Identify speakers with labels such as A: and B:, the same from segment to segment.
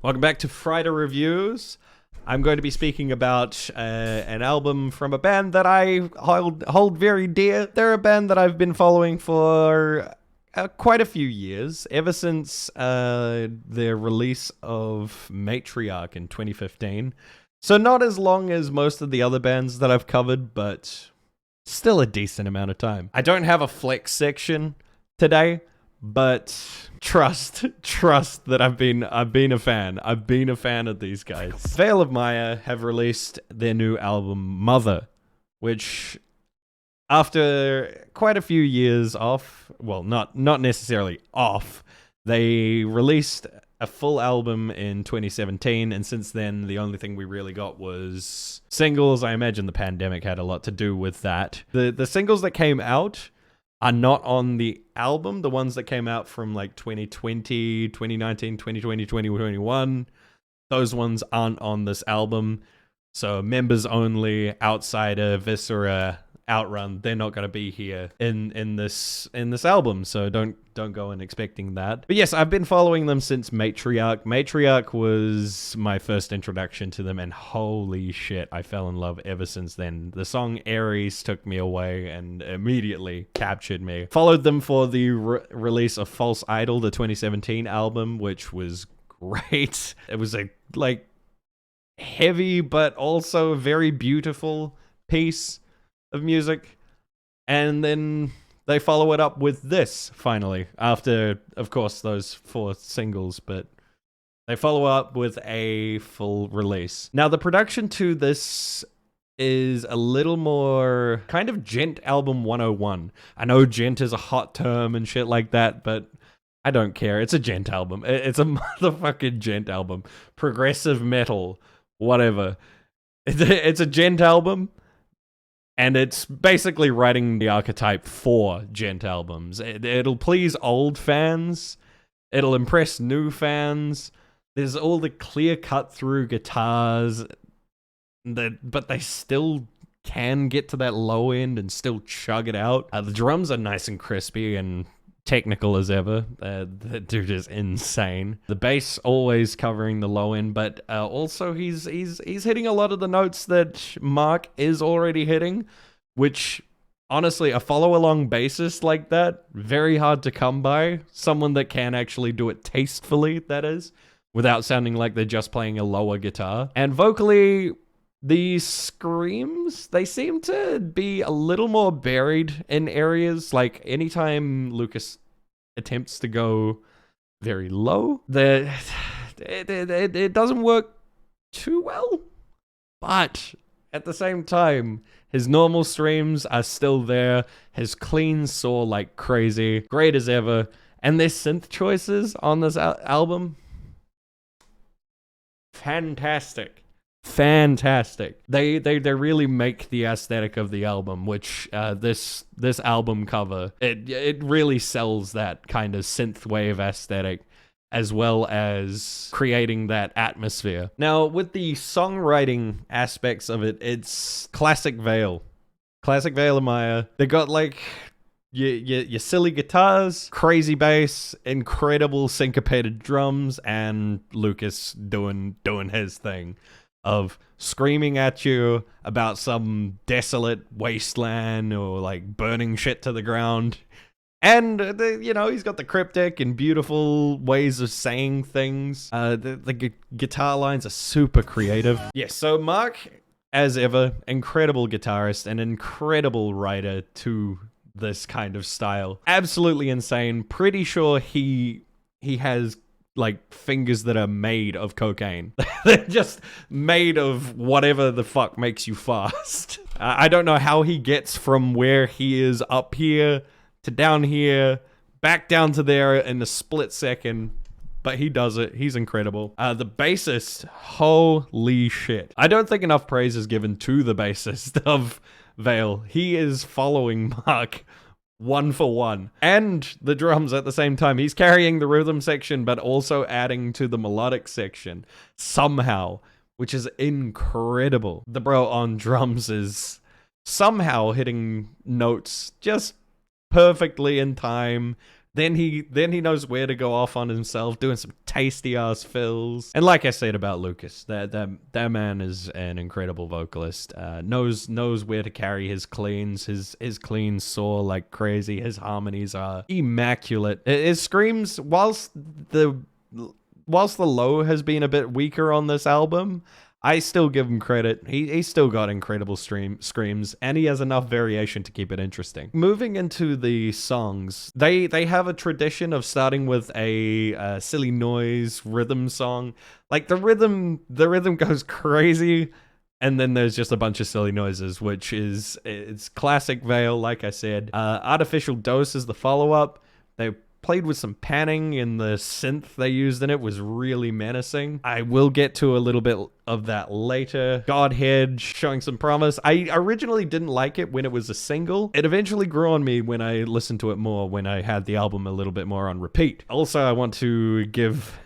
A: Welcome back to Friday Reviews. I'm going to be speaking about an album from a band that I hold very dear. They're a band that I've been following for quite a few years, ever since their release of Matriarch in 2015. So not as long as most of the other bands that I've covered, but still a decent amount of time. I don't have a flex section today, but trust that I've been a fan. I've been a fan of these guys. Veil of Maya have released their new album Mother, which after quite a few years off, well, not necessarily off, they released a full album in 2017, and since then the only thing we really got was singles. I imagine the pandemic had a lot to do with that. The singles that came out are not on the album. The ones that came out from like 2020, 2019, 2020, 2021, those ones aren't on this album. So members only, Outsider, Viscera, Outrun, they're not going to be here in this album, so don't go in expecting that. But yes, I've been following them since Matriarch. Matriarch was my first introduction to them, and holy shit, I fell in love ever since then. The song Aries took me away and immediately captured me. Followed them for the release of False Idol, the 2017 album, which was great. It was a heavy but also very beautiful piece of music, and then they follow it up with this finally, after of course those 4 singles, but they follow up with a full release. Now the production to this is a little more kind of Djent album 101. I know Djent is a hot term and shit like that, but I don't care. It's a Djent album. It's a motherfucking Djent album. Progressive metal, whatever. It's a Djent album. And it's basically writing the archetype for Djent albums. It'll please old fans. It'll impress new fans. There's all the clear cut through guitars, but they still can get to that low end and still chug it out. The drums are nice and crispy and technical as ever. The dude is insane. The bass always covering the low end, but also he's hitting a lot of the notes that Mark is already hitting, which honestly, a follow along bassist like that, very hard to come by. Someone that can actually do it tastefully, that is, without sounding like they're just playing a lower guitar. And vocally, the screams, they seem to be a little more buried in areas. Like anytime Lucas attempts to go very low, it doesn't work too well. But at the same time, his normal streams are still there. His cleans soar like crazy. Great as ever. And their synth choices on this album, fantastic. Fantastic. They really make the aesthetic of the album, which this album cover, it really sells that kind of synthwave aesthetic, as well as creating that atmosphere. Now, with the songwriting aspects of it, it's classic Veil. Classic Veil of Maya. They got like your silly guitars, crazy bass, incredible syncopated drums, and Lucas doing his thing of screaming at you about some desolate wasteland or like burning shit to the ground. And, he's got the cryptic and beautiful ways of saying things. The guitar lines are super creative. Yes, so Mark, as ever, incredible guitarist and incredible writer to this kind of style. Absolutely insane. Pretty sure he has like fingers that are made of cocaine. They're just made of whatever the fuck makes you fast. I don't know how he gets from where he is up here to down here, back down to there in a split second, but he does it. He's incredible. The bassist, holy shit. I don't think enough praise is given to the bassist of Veil. He is following Mark 1 for 1. And the drums at the same time. He's carrying the rhythm section, but also adding to the melodic section somehow, which is incredible. The bro on drums is somehow hitting notes just perfectly in time, Then he knows where to go off on himself, doing some tasty ass fills. And like I said about Lucas, that man is an incredible vocalist. Knows where to carry his cleans. His cleans soar like crazy. His harmonies are immaculate. His screams, whilst the low has been a bit weaker on this album, I still give him credit. He's still got incredible screams, and he has enough variation to keep it interesting. Moving into the songs, they have a tradition of starting with a silly noise rhythm song. Like the rhythm goes crazy, and then there's just a bunch of silly noises, which it's classic Veil, like I said. Artificial Dose is the follow-up. They played with some panning, and the synth they used in it was really menacing. I will get to a little bit of that later. Godhead showing some promise. I originally didn't like it when it was a single. It eventually grew on me when I listened to it more, when I had the album a little bit more on repeat. Also, I want to give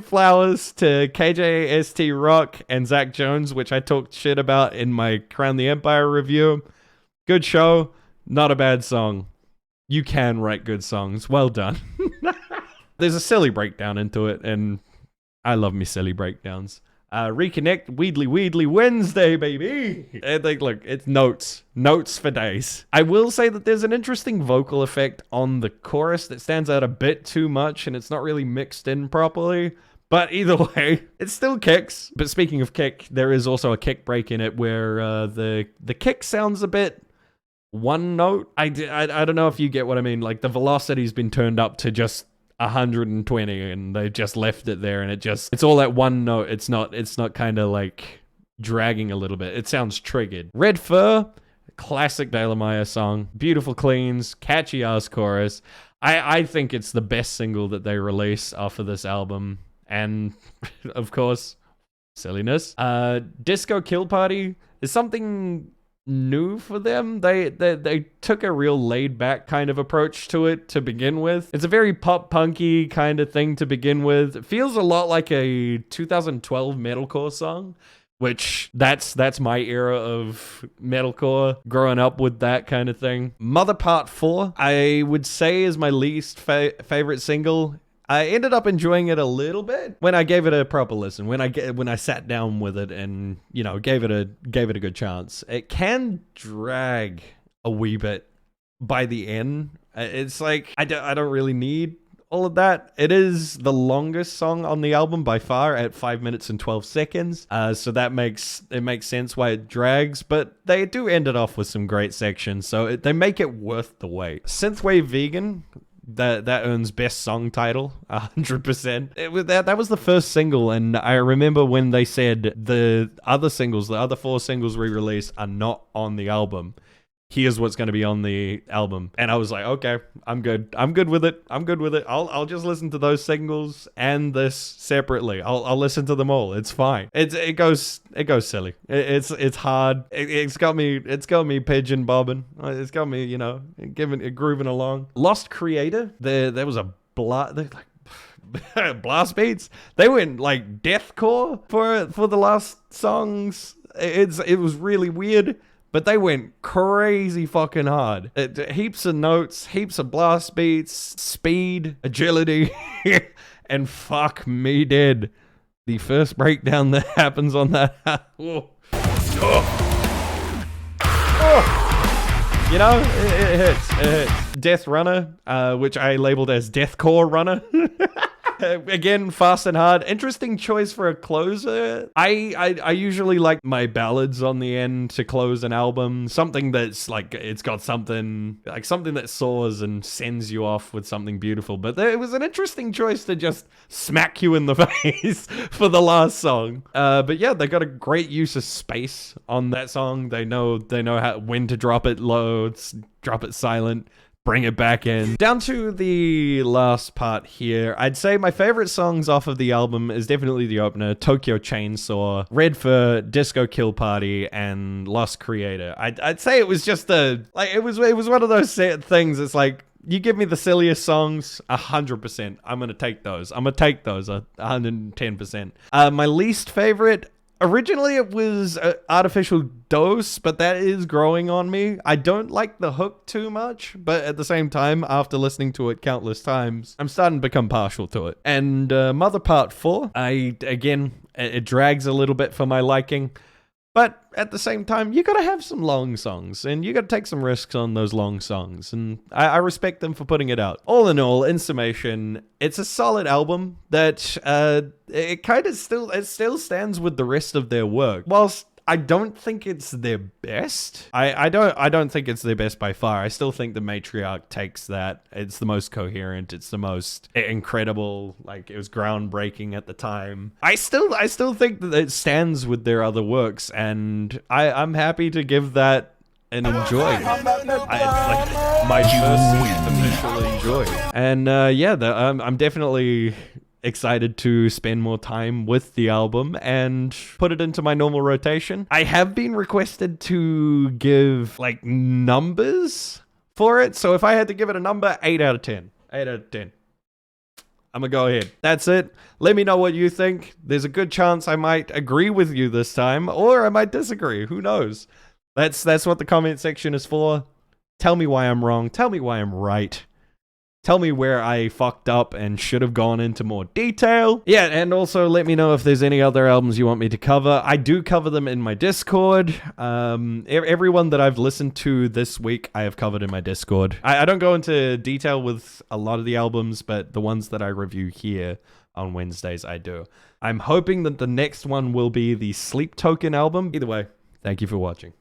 A: flowers to KJST Rock and Zach Jones, which I talked shit about in my Crown the Empire review. Good show, not a bad song. You can write good songs. Well done. There's a silly breakdown into it, and I love me silly breakdowns. Reconnect, Weedly Wednesday, baby. And look, it's notes for days. I will say that there's an interesting vocal effect on the chorus that stands out a bit too much, and it's not really mixed in properly. But either way, it still kicks. But speaking of kick, there is also a kick break in it where the kick sounds a bit one note. I don't know if you get what I mean. Like the velocity's been turned up to just 120, and they just left it there, and it's all at one note. It's not kind of like dragging a little bit. It sounds triggered. Red Fur, classic De La Maya song. Beautiful cleans, catchy ass chorus. I think it's the best single that they release off of this album. And of course, silliness. Disco Kill Party is something new for them. They took a real laid back kind of approach to it to begin with. It's a very pop punky kind of thing to begin with. It feels a lot like a 2012 metalcore song, which that's my era of metalcore, growing up with that kind of thing. Mother Part 4, I would say, is my least favorite single. I ended up enjoying it a little bit when I gave it a proper listen, when I sat down with it and, you know, gave it a good chance. It can drag a wee bit by the end. It's like I don't really need all of that. It is the longest song on the album by far at 5 minutes and 12 seconds. So that makes sense why it drags, but they do end it off with some great sections. So they make it worth the wait. Synthwave Vegan, that earns best song title 100%. That was the first single, and I remember when they said the other 4 singles we released are not on the album. Here's what's going to be on the album. And I was like, okay, I'm good with it. I'll just listen to those singles and this separately. I'll listen to them all. It's fine. It goes silly. It's hard. It's got me pigeon bobbing. It's got me, you know, grooving along. Lost Creator. There was a blast beats. They went like deathcore for the last songs. It was really weird. But they went crazy fucking hard. Heaps of notes, heaps of blast beats, speed, agility, and fuck me dead. The first breakdown that happens on that. Oh. You know, it hits. Death Runner, which I labeled as Deathcore Runner. Again, fast and hard. Interesting choice for a closer. I usually like my ballads on the end to close an album. Something that's like, it's got something that soars and sends you off with something beautiful. But it was an interesting choice to just smack you in the face for the last song. But yeah, they got a great use of space on that song. They know when to drop it low, drop it silent, bring it back in. Down to the last part here. I'd say my favorite songs off of the album is definitely the opener, Tokyo Chainsaw, Red Fur, Disco Kill Party, and Lost Creator. I'd say it was just it was one of those things. It's like, you give me the silliest songs, 100%. I'm gonna take those. 110%. My least favorite, Originally, it was Artificial Dose, but that is growing on me. I don't like the hook too much, but at the same time, after listening to it countless times, I'm starting to become partial to it. And Mother Part 4, it drags a little bit for my liking. But at the same time, you gotta have some long songs, and you gotta take some risks on those long songs, and I respect them for putting it out. All in all, in summation, it's a solid album that it still stands with the rest of their work. Whilst I don't think it's their best. I don't think it's their best by far. I still think the Matriarch takes that. It's the most coherent. It's the most incredible. Like, it was groundbreaking at the time. I still think that it stands with their other works, and I'm happy to give that an enjoy. It's like my first official enjoy. And I'm definitely excited to spend more time with the album and put it into my normal rotation. I have been requested to give like numbers for it, so if I had to give it a number, 8 out of 10. 8 out of 10. I'm gonna go ahead. That's it. Let me know what you think. There's a good chance I might agree with you this time, or I might disagree. Who knows? That's what the comment section is for. Tell me why I'm wrong. Tell me why I'm right. Tell me where I fucked up and should have gone into more detail. Yeah, and also let me know if there's any other albums you want me to cover. I do cover them in my Discord. Everyone that I've listened to this week, I have covered in my Discord. I don't go into detail with a lot of the albums, but the ones that I review here on Wednesdays, I do. I'm hoping that the next one will be the Sleep Token album. Either way, thank you for watching.